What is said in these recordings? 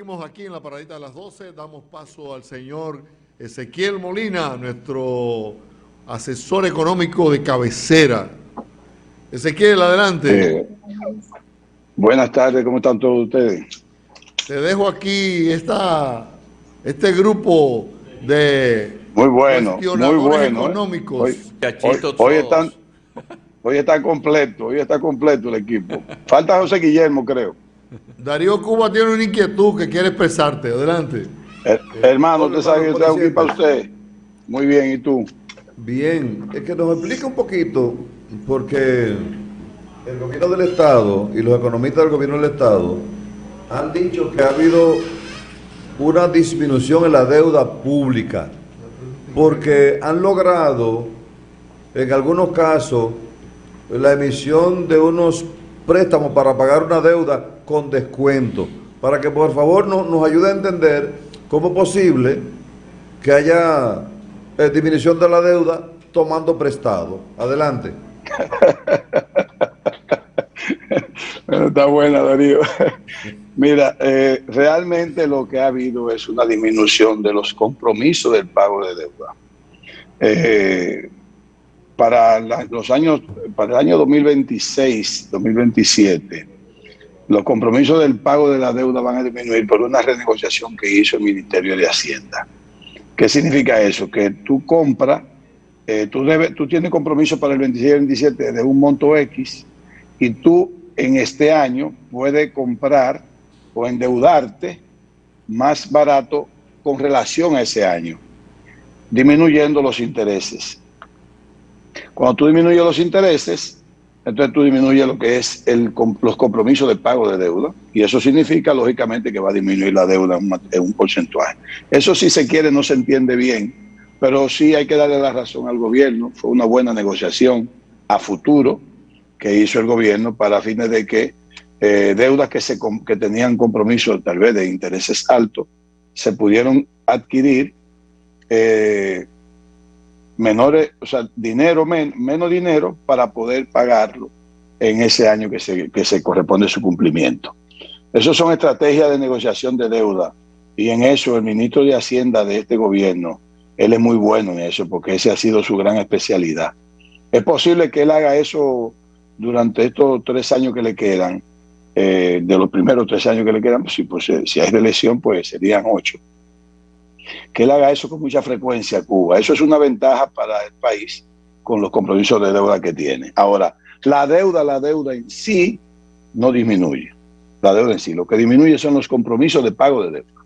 seguimos aquí en la paradita de las 12. Damos paso al señor Ezequiel Molina, nuestro asesor económico de cabecera. Ezequiel, adelante. Buenas tardes, ¿cómo están todos ustedes? Te dejo aquí este grupo de Muy bueno, económicos. Hoy está completo el equipo. Falta José Guillermo, creo. Darío Cuba tiene una inquietud que quiere expresarte. Adelante. Hermano, usted sabe que yo tengo aquí para usted. Muy bien, ¿y tú? Bien, es que nos explica un poquito, porque el gobierno del Estado y los economistas del gobierno del Estado han dicho que ha habido una disminución en la deuda pública, porque han logrado, en algunos casos, la emisión de unos préstamos para pagar una deuda con descuento, para que por favor nos ayude a entender cómo es posible que haya disminución de la deuda tomando prestado. Adelante. Está buena, Darío. Mira, realmente lo que ha habido es una disminución de los compromisos del pago de deuda. Para el año 2026, 2027, los compromisos del pago de la deuda van a disminuir por una renegociación que hizo el Ministerio de Hacienda. ¿Qué significa eso? Que tú compras, tú tienes compromiso para el 26 y 27 de un monto X, y tú en este año puedes comprar o endeudarte más barato con relación a ese año, disminuyendo los intereses. Cuando tú disminuyes los intereses, entonces tú disminuyes lo que es los compromisos de pago de deuda, y eso significa lógicamente que va a disminuir la deuda en un porcentaje. Eso, si se quiere, no se entiende bien, pero sí hay que darle la razón al gobierno. Fue una buena negociación a futuro que hizo el gobierno para fines de que deudas que tenían compromisos tal vez de intereses altos se pudieron adquirir menores, o sea, menos dinero para poder pagarlo en ese año que se corresponde su cumplimiento. Esas son estrategias de negociación de deuda, y en eso el ministro de Hacienda de este gobierno, él es muy bueno en eso, porque ese ha sido su gran especialidad. Es posible que él haga eso durante estos 3 años que le quedan, de los primeros 3 años que le quedan, pues si hay reelección, pues serían 8. Que él haga eso con mucha frecuencia a Cuba. Eso es una ventaja para el país con los compromisos de deuda que tiene. Ahora, la deuda en sí no disminuye. La deuda en sí, lo que disminuye son los compromisos de pago de deuda.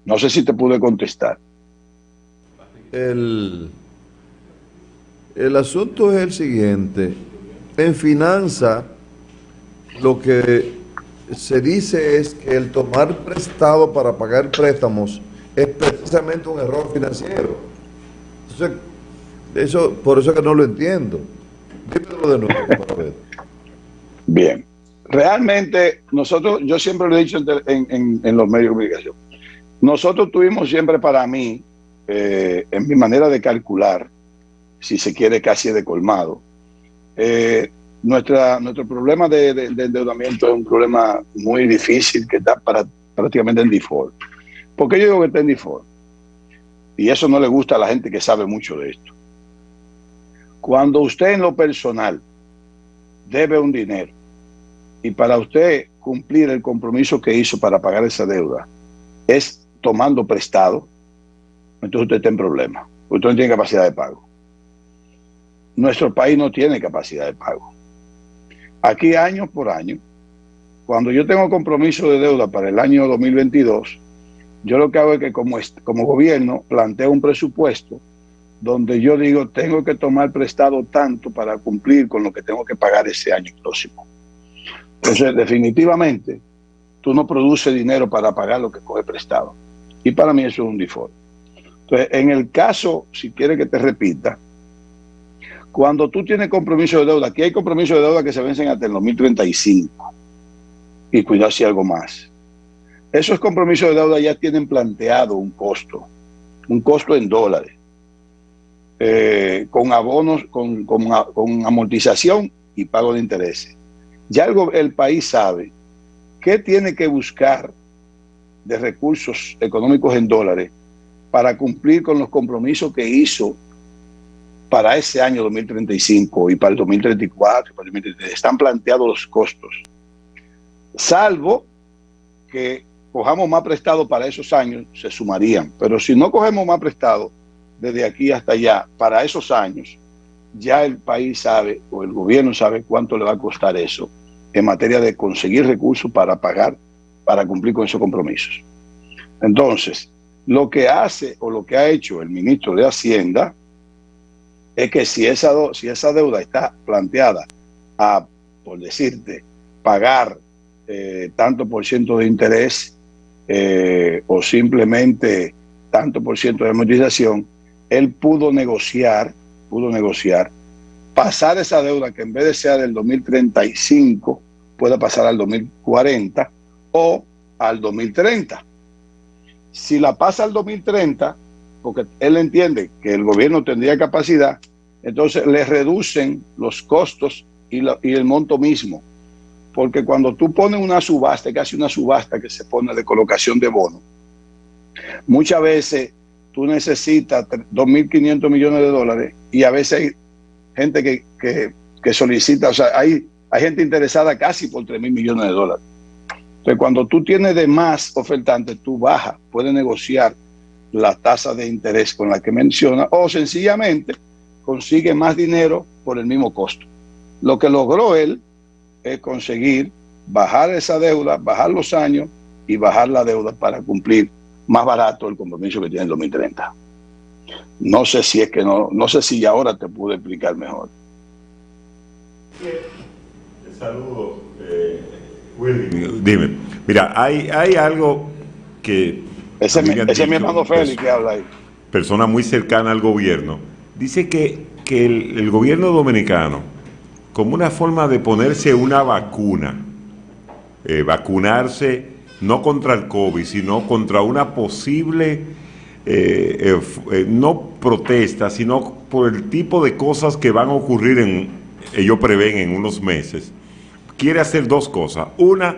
No sé si te pude contestar. El asunto es el siguiente. En finanzas, lo que se dice es que el tomar prestado para pagar préstamos es precisamente un error financiero. Entonces, por eso que no lo entiendo. Dímelo de nuevo para ver. Bien. Realmente, yo siempre lo he dicho en los medios de comunicación. Nosotros tuvimos siempre, para mí, en mi manera de calcular, si se quiere casi de colmado, nuestro problema de endeudamiento es un problema muy difícil que está prácticamente en default. ¿Por qué yo digo que está en default? Y eso no le gusta a la gente que sabe mucho de esto. Cuando usted en lo personal debe un dinero, y para usted cumplir el compromiso que hizo para pagar esa deuda es tomando prestado, entonces usted está en problema. Usted no tiene capacidad de pago. Nuestro país no tiene capacidad de pago. Aquí, año por año, cuando yo tengo compromiso de deuda para el año 2022, yo lo que hago es que como gobierno planteo un presupuesto donde yo digo, tengo que tomar prestado tanto para cumplir con lo que tengo que pagar ese año próximo. Entonces, definitivamente, tú no produces dinero para pagar lo que coge prestado. Y para mí eso es un default. Entonces, en el caso, si quieres que te repita, cuando tú tienes compromiso de deuda, aquí hay compromisos de deuda que se vencen hasta el 2035, y cuidado si algo más. Esos compromisos de deuda ya tienen planteado un costo en dólares, con abonos, con amortización y pago de intereses. Ya el país sabe ¿qué tiene que buscar de recursos económicos en dólares para cumplir con los compromisos que hizo para ese año 2035 y para el 2034? Para el 2033? Están planteados los costos. Salvo que cojamos más prestado para esos años, se sumarían. Pero si no cogemos más prestado desde aquí hasta allá para esos años, ya el país sabe o el gobierno sabe cuánto le va a costar eso en materia de conseguir recursos para pagar, para cumplir con esos compromisos. Entonces, lo que hace o lo que ha hecho el ministro de Hacienda es que si esa deuda está planteada a, por decirte, pagar tanto por ciento de interés o simplemente tanto por ciento de amortización, él pudo negociar pasar esa deuda, que en vez de ser del 2035 pueda pasar al 2040 o al 2030. Si la pasa al 2030, porque él entiende que el gobierno tendría capacidad, entonces le reducen los costos y el monto mismo. Porque cuando tú pones una subasta, casi una subasta que se pone de colocación de bonos, muchas veces tú necesitas 2.500 millones de dólares y a veces hay gente que solicita, o sea, hay gente interesada casi por 3.000 millones de dólares. Entonces, cuando tú tienes de más ofertantes, tú bajas, puedes negociar la tasa de interés con la que menciona o sencillamente consigue más dinero por el mismo costo. Lo que logró él es conseguir bajar esa deuda, bajar los años y bajar la deuda para cumplir más barato el compromiso que tiene el 2030. No sé si es que no sé si ahora te pude explicar mejor. Saludos, Willy. Dime, mira, hay algo que... Ese es mi hermano Félix que habla ahí. Persona muy cercana al gobierno. Dice que el gobierno dominicano, como una forma de ponerse una vacuna, vacunarse no contra el COVID, sino contra una posible, no protesta, sino por el tipo de cosas que van a ocurrir ellos prevén en unos meses, quiere hacer dos cosas. Una,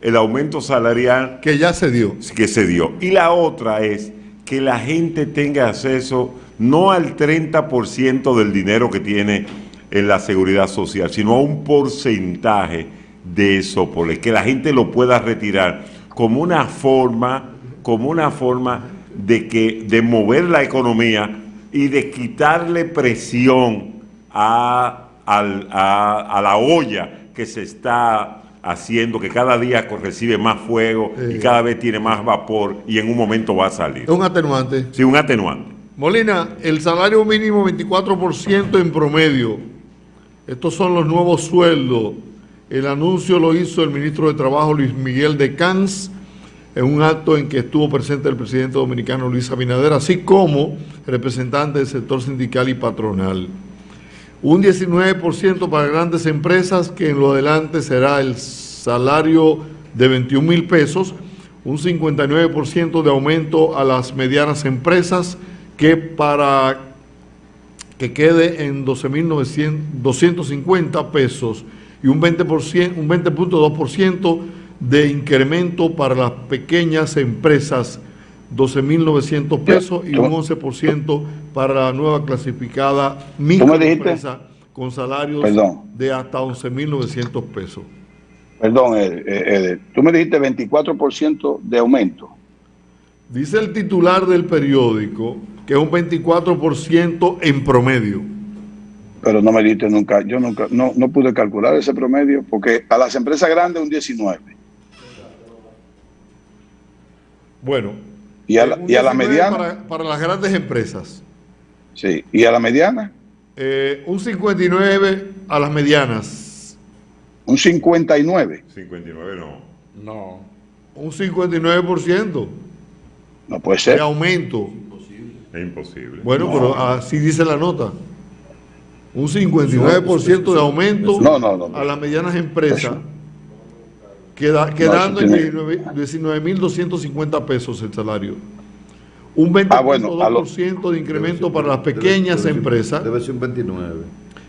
el aumento salarial. Que ya se dio. Que se dio. Y la otra es que la gente tenga acceso no al 30% del dinero que tiene en la seguridad social, sino a un porcentaje de eso, que la gente lo pueda retirar como una forma de mover la economía y de quitarle presión a la olla que se está haciendo, que cada día recibe más fuego y cada vez tiene más vapor y en un momento va a salir. Un atenuante. Sí, un atenuante. Molina, el salario mínimo 24% en promedio. Estos son los nuevos sueldos. El anuncio lo hizo el ministro de Trabajo, Luis Miguel de Camps, en un acto en que estuvo presente el presidente dominicano Luis Abinader, así como representantes del sector sindical y patronal. Un 19% para grandes empresas, que en lo adelante será el salario de 21,000 pesos, un 59% de aumento a las medianas empresas, que quede en 12,250 pesos, y un 20.2% de incremento para las pequeñas empresas, 12,900 pesos, y un 11% para la nueva clasificada microempresa con salarios de hasta 11,900 pesos. Perdón, tú me dijiste 24% de aumento. Dice el titular del periódico que es un 24% en promedio. Pero no me dijiste nunca, yo nunca, no pude calcular ese promedio, porque a las empresas grandes un 19%. Bueno, y a la mediana para las grandes empresas. Sí, y a la mediana un 59% a las medianas. Un 59%. 59 no. Un 59%. No puede ser. De aumento. Es imposible. Bueno, pero así dice la nota. Un 59% de aumento a las medianas empresas, quedando en 19,250 pesos el salario. Un 20.2% de incremento para las pequeñas empresas. Debe ser un 29%.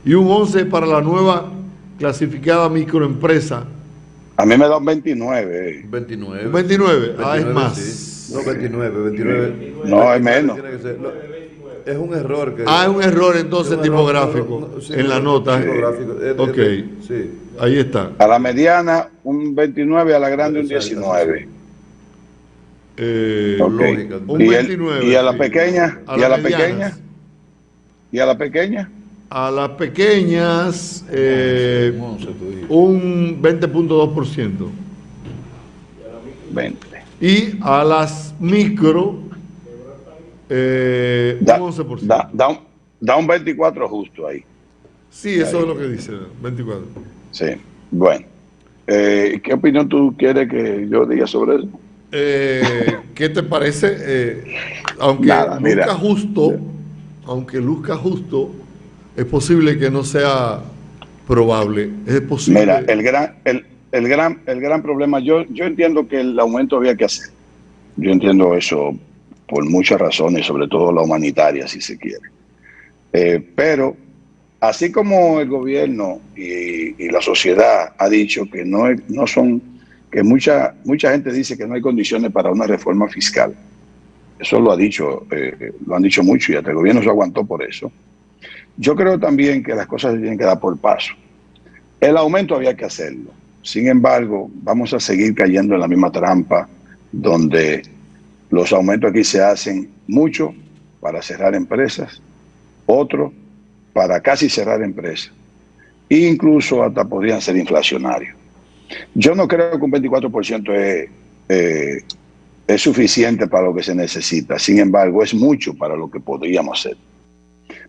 Y un 11% para la nueva clasificada microempresa, A mí me da un 29. 29. Un 29, es 29, más. sí. No, 29. No, es menos. Tiene que ser. Es un error. Es un error entonces es un error, tipográfico sí, en la nota. tipográfico. Ok, Sí. ahí está. A la mediana un 29, a la grande un Exacto, 19. Eh, Ok. Lógica. un Y 29. y a la sí. pequeña, A y a las la pequeña, medianas. y a la pequeña, A las pequeñas, Un 11, tú dices. un 20.2%. 20. Y a las micro, un Da, 11%. da un 24 justo ahí. Sí, eso es lo que dice, 24. Sí. Bueno. ¿Qué opinión tú quieres que yo diga sobre eso? ¿Qué te parece? Aunque Nada, mira. luzca justo, es posible que no sea probable. Es posible. Mira, el gran problema, yo entiendo que el aumento había que hacer. Yo entiendo eso por muchas razones, sobre todo la humanitaria, si se quiere. Pero así como el gobierno y la sociedad ha dicho que no son, que mucha gente dice que no hay condiciones para una reforma fiscal. Eso lo han dicho mucho y hasta el gobierno se aguantó por eso. Yo creo también que las cosas se tienen que dar por paso. El aumento había que hacerlo. Sin embargo, vamos a seguir cayendo en la misma trampa donde los aumentos aquí se hacen mucho para cerrar empresas, otro para casi cerrar empresas, e incluso hasta podrían ser inflacionarios. Yo no creo que un 24% es suficiente para lo que se necesita. Sin embargo, es mucho para lo que podríamos hacer.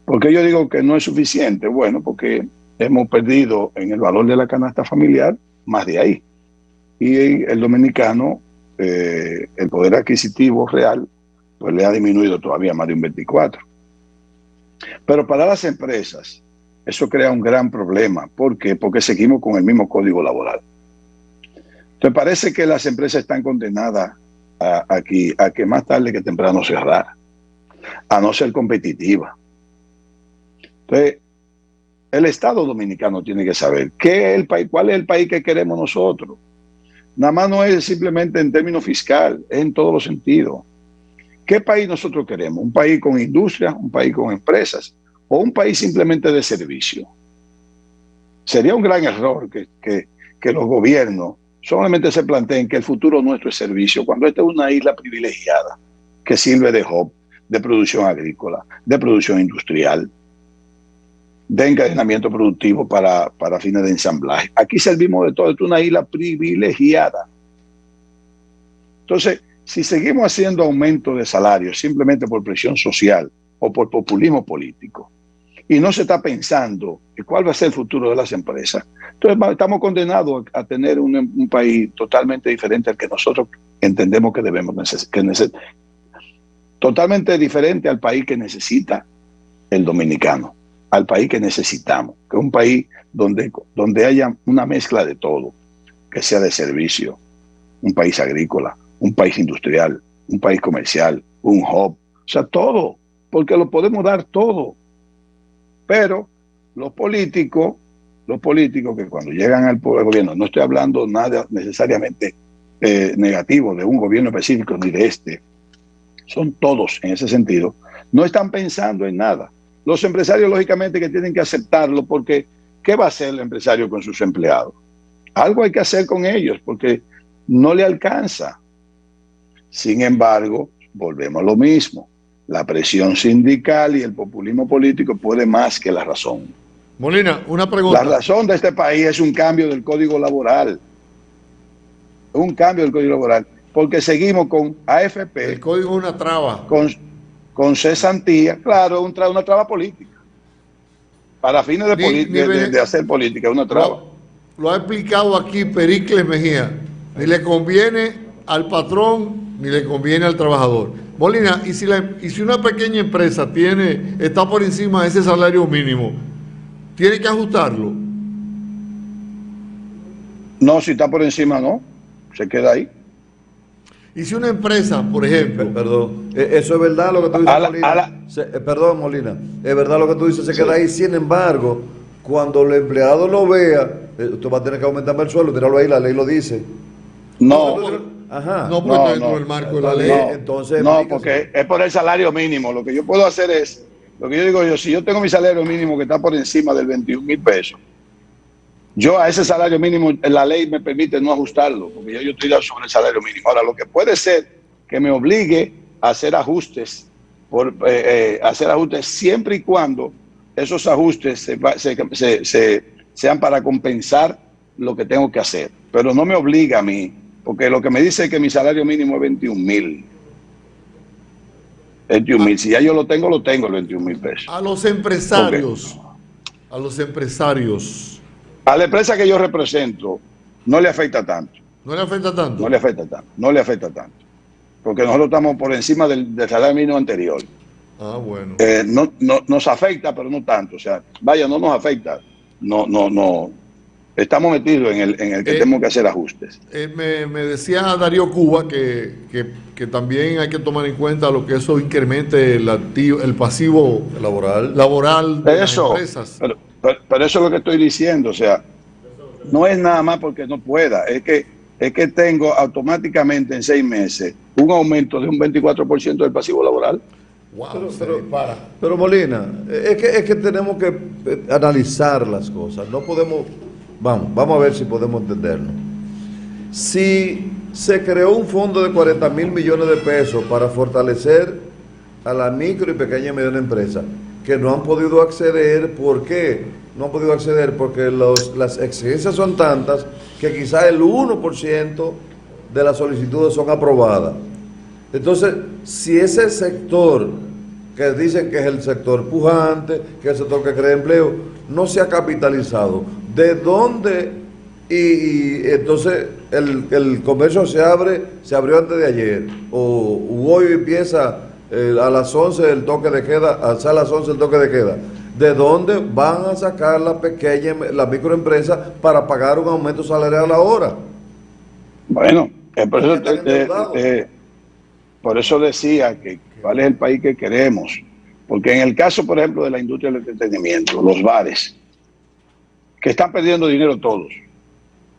¿Por qué yo digo que no es suficiente? Bueno, porque hemos perdido en el valor de la canasta familiar más de ahí. Y el dominicano, el poder adquisitivo real, pues le ha disminuido todavía más de un 24%. Pero para las empresas, eso crea un gran problema. ¿Por qué? Porque seguimos con el mismo código laboral. Entonces parece que las empresas están condenadas a que más tarde que temprano cerrar, a no ser competitiva. Entonces, el Estado dominicano tiene que saber cuál es el país que queremos nosotros. Nada más no es simplemente en términos fiscal, es en todos los sentidos. ¿Qué país nosotros queremos? ¿Un país con industria, un país con empresas o un país simplemente de servicio? Sería un gran error que los gobiernos solamente se planteen que el futuro nuestro es servicio, cuando esta es una isla privilegiada que sirve de hub, de producción agrícola, de producción industrial, de encadenamiento productivo para fines de ensamblaje. Aquí servimos de todo, es una isla privilegiada. Entonces, si seguimos haciendo aumento de salarios simplemente por presión social o por populismo político, y no se está pensando en cuál va a ser el futuro de las empresas, entonces estamos condenados a tener un país totalmente diferente al que nosotros entendemos que debemos necesitar. Totalmente diferente al país que necesita el dominicano, al país que necesitamos, que es un país donde haya una mezcla de todo, que sea de servicio, un país agrícola, un país industrial, un país comercial, un hub, o sea, todo, porque lo podemos dar todo. Pero los políticos que cuando llegan al gobierno, no estoy hablando nada necesariamente negativo de un gobierno específico ni de este, son todos en ese sentido, no están pensando en nada. Los empresarios, lógicamente, que tienen que aceptarlo, porque ¿qué va a hacer el empresario con sus empleados? Algo hay que hacer con ellos, porque no le alcanza. Sin embargo, volvemos a lo mismo. La presión sindical y el populismo político puede más que la razón. Molina, una pregunta. La razón de este país es un cambio del código laboral. Un cambio del código laboral. Porque seguimos con AFP. El código es una traba. Con cesantía. Claro, una traba política. Para fines de hacer política, una traba. Lo ha explicado aquí Pericles Mejía. Ni le conviene al patrón, ni le conviene al trabajador. Molina, y si una pequeña empresa está por encima de ese salario mínimo, ¿tiene que ajustarlo? No, si está por encima, no. Se queda ahí. Y si una empresa, por ejemplo... Perdón, eso es verdad lo que tú dices, Molina. Perdón, Molina. Es verdad lo que tú dices, se queda ahí. Sin embargo, cuando el empleado lo vea, usted va a tener que aumentarme el sueldo, míralo ahí, la ley lo dice. No, Ajá. No, porque está dentro del marco de la ley. no, entonces, no, explíquese. porque es por el salario mínimo. Lo que yo puedo hacer es, lo que yo digo yo, si yo tengo mi salario mínimo que está por encima del 21,000 pesos, yo a ese salario mínimo, la ley me permite no ajustarlo, porque yo estoy sobre el salario mínimo. Ahora, lo que puede ser que me obligue a hacer ajustes, hacer ajustes siempre y cuando esos ajustes sean para compensar lo que tengo que hacer. Pero no me obliga a mí, porque lo que me dice es que mi salario mínimo es 21,000. 21,000. Si ya yo lo tengo, el 21,000 pesos. A los empresarios, a los empresarios, A la empresa que yo represento no le afecta tanto. ¿no le afecta tanto? No le afecta tanto. No le afecta tanto. Porque nosotros estamos por encima del salario mínimo anterior. Ah, bueno. No nos afecta, pero no tanto. O sea, vaya, no nos afecta. No. Estamos metidos en el que tenemos que hacer ajustes. Me decía Darío Cuba que también hay que tomar en cuenta lo que eso incremente el pasivo laboral de las empresas. Pero eso es lo que estoy diciendo. O sea, no es nada más porque no pueda. Es que tengo automáticamente en 6 meses un aumento de un 24% del pasivo laboral. Wow, Pero Molina, es que tenemos que analizar las cosas. No podemos, vamos a ver si podemos entendernos. Si se creó un fondo de 40,000 millones de pesos para fortalecer a la micro y pequeña y mediana empresa, que no han podido acceder, ¿por qué? No han podido acceder porque las exigencias son tantas que quizás el 1% de las solicitudes son aprobadas. Entonces, si ese sector, que dicen que es el sector pujante, que es el sector que crea empleo, no se ha capitalizado, ¿de dónde? Y entonces el comercio se abrió antes de ayer, o hoy empieza a las 11 el toque de queda, a las 11 el toque de queda. ¿De dónde van a sacar la microempresa para pagar un aumento salarial ahora? Bueno, por eso decía que cuál es el país que queremos. Porque en el caso, por ejemplo, de la industria del entretenimiento, los bares, que están perdiendo dinero todos,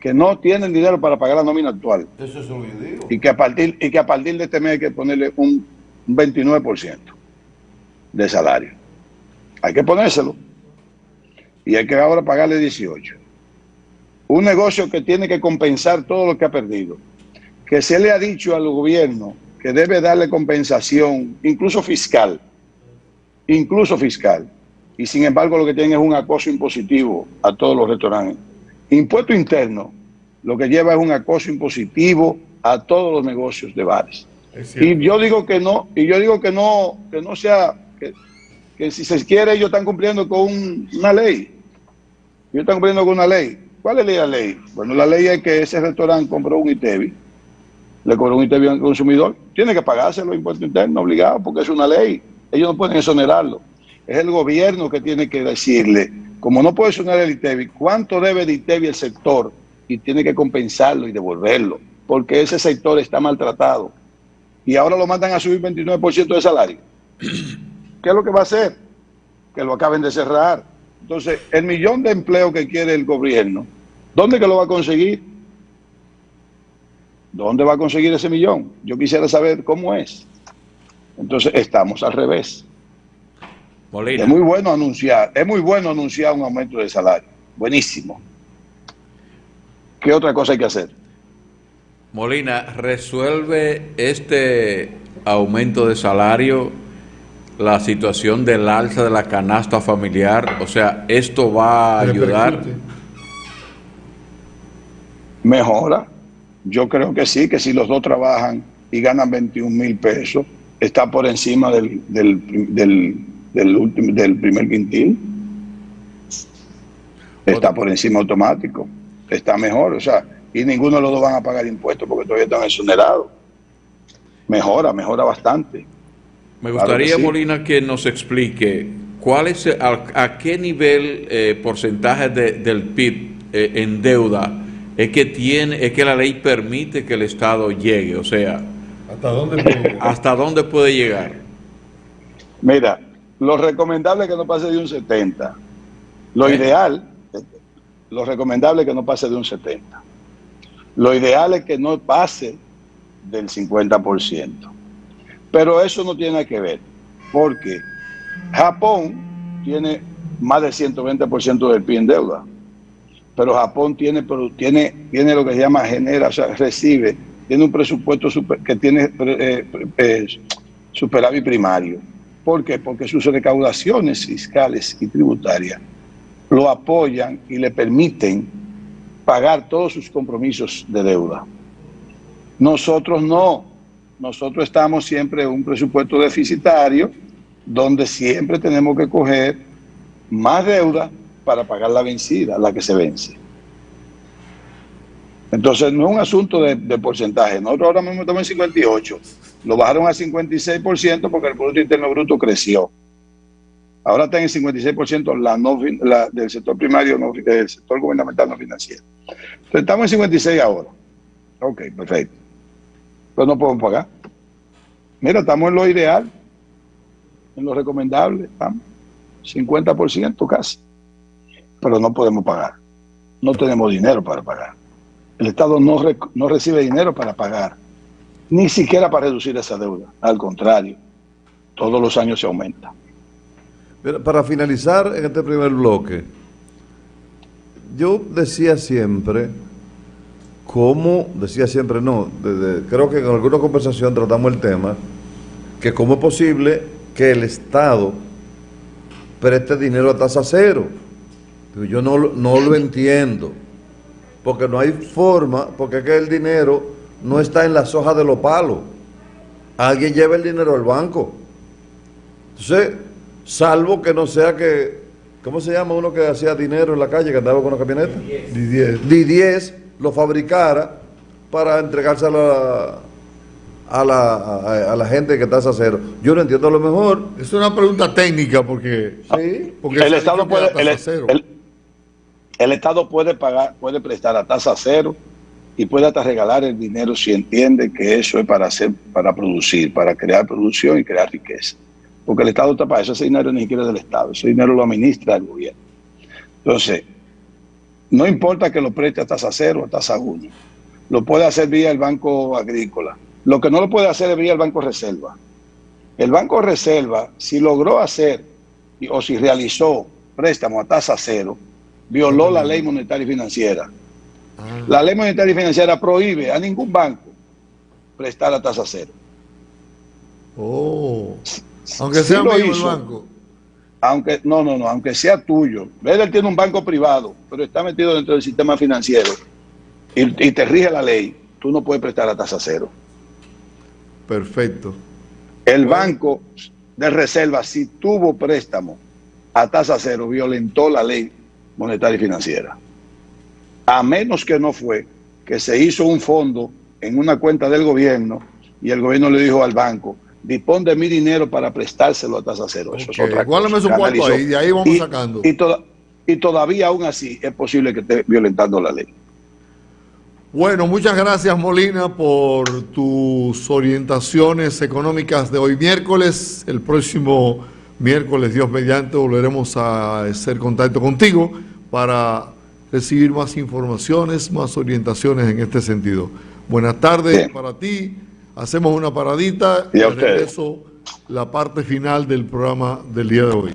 que no tienen dinero para pagar la nómina actual. Eso es lo que yo digo. Y que a partir de este mes hay que ponerle un 29% de salario. Hay que ponérselo. Y hay que ahora pagarle 18%. Un negocio que tiene que compensar todo lo que ha perdido. Que se le ha dicho al gobierno que debe darle compensación, incluso fiscal. Y sin embargo lo que tienen es un acoso impositivo a todos los restaurantes. Impuesto interno lo que lleva es un acoso impositivo a todos los negocios de bares. Y yo digo que no, que no sea, que si se quiere ellos están cumpliendo con una ley. Ellos están cumpliendo con una ley. ¿Cuál es la ley? Bueno, la ley es que ese restaurante compró un ITEVI, le cobró un ITEVI al consumidor, tiene que pagarse los impuestos internos obligado porque es una ley. Ellos no pueden exonerarlo. Es el gobierno que tiene que decirle, como no puede exonerar el ITEVI, cuánto debe de ITEVI el sector y tiene que compensarlo y devolverlo, porque ese sector está maltratado. Y ahora lo mandan a subir 29% de salario. ¿Qué es lo que va a hacer? Que lo acaben de cerrar. Entonces, el 1,000,000 de empleo que quiere el gobierno, ¿dónde que lo va a conseguir? ¿Dónde va a conseguir ese 1,000,000? Yo quisiera saber cómo es. Entonces, estamos al revés. Molina. Es muy bueno anunciar un aumento de salario. Buenísimo. ¿Qué otra cosa hay que hacer? Molina, ¿resuelve este aumento de salario la situación del alza de la canasta familiar? O sea, ¿esto va a ayudar? Mejora. Yo creo que sí, que si los dos trabajan y ganan 21,000 pesos, está por encima del primer quintil. Está por encima automático. Está mejor, o sea, y ninguno de los dos van a pagar impuestos porque todavía están exonerados. Mejora bastante. Me gustaría, Claro que sí. Molina, que nos explique cuál es a qué nivel porcentaje del PIB en deuda es que la ley permite que el Estado llegue, o sea, ¿hasta dónde puede llegar? Mira, lo recomendable es que no pase de un 70. Lo ideal, lo recomendable es que no pase de un 70%. Lo ideal es que no pase del 50%. Pero eso no tiene nada que ver, porque Japón tiene más del 120% del PIB en deuda. Pero Japón tiene lo que se llama tiene un presupuesto que tiene superávit primario. ¿Por qué? Porque sus recaudaciones fiscales y tributarias lo apoyan y le permiten pagar todos sus compromisos de deuda. Nosotros no. Nosotros estamos siempre en un presupuesto deficitario donde siempre tenemos que coger más deuda para pagar la vencida, la que se vence. Entonces no es un asunto de porcentaje. Nosotros ahora mismo estamos en 58%. Lo bajaron a 56% porque el Producto Interno Bruto creció. Ahora está en 56% del sector primario, del sector gubernamental no financiero. Entonces estamos en 56% ahora. Ok, perfecto. Pero no podemos pagar. Mira, estamos en lo ideal, en lo recomendable, estamos 50% casi. Pero no podemos pagar. No tenemos dinero para pagar. El Estado no recibe dinero para pagar, ni siquiera para reducir esa deuda. Al contrario, todos los años se aumenta. Pero para finalizar en este primer bloque, yo decía siempre, creo que en alguna conversación tratamos el tema, que cómo es posible que el Estado preste dinero a tasa cero. Yo no lo entiendo, porque no hay forma, porque es que el dinero no está en las hojas de los palos. Alguien lleva el dinero al banco. Entonces, salvo que no sea que, ¿cómo se llama uno que hacía dinero en la calle, que andaba con una camioneta? D10 lo fabricara para entregárselo a la gente que está a cero. Yo no entiendo a lo mejor. Es una pregunta técnica porque, Sí. porque El Estado puede, cero. el Estado puede prestar a tasa cero y puede hasta regalar el dinero si entiende que eso es para producir, para crear producción y crear riqueza. Porque el Estado está para eso. Ese dinero ni siquiera es del Estado, ese dinero lo administra el gobierno. Entonces, no importa que lo preste a tasa cero o a tasa 1, lo puede hacer vía el Banco Agrícola. Lo que no lo puede hacer es vía el Banco Reserva. El Banco Reserva, si logró hacer o si realizó préstamos a tasa cero, violó la ley monetaria y financiera. La ley monetaria y financiera prohíbe a ningún banco prestar a tasa cero. Aunque sea mío el banco. Aunque sea tuyo. Él tiene un banco privado, pero está metido dentro del sistema financiero y te rige la ley, tú no puedes prestar a tasa cero. Perfecto. El Banco de Reserva, si tuvo préstamo a tasa cero, violentó la ley monetaria y financiera. A menos que no fue que se hizo un fondo en una cuenta del gobierno y el gobierno le dijo al banco, dispón de mi dinero para prestárselo a tasa cero. Eso es otra cosa. Guárdame su cuarto ahí, de ahí vamos sacando. Y todavía aún así es posible que esté violentando la ley. Bueno, muchas gracias Molina por tus orientaciones económicas de hoy miércoles. El próximo miércoles, Dios mediante, volveremos a hacer contacto contigo para recibir más informaciones, más orientaciones en este sentido. Buenas tardes. Bien. Para ti. Hacemos una paradita y regreso la parte final del programa del día de hoy.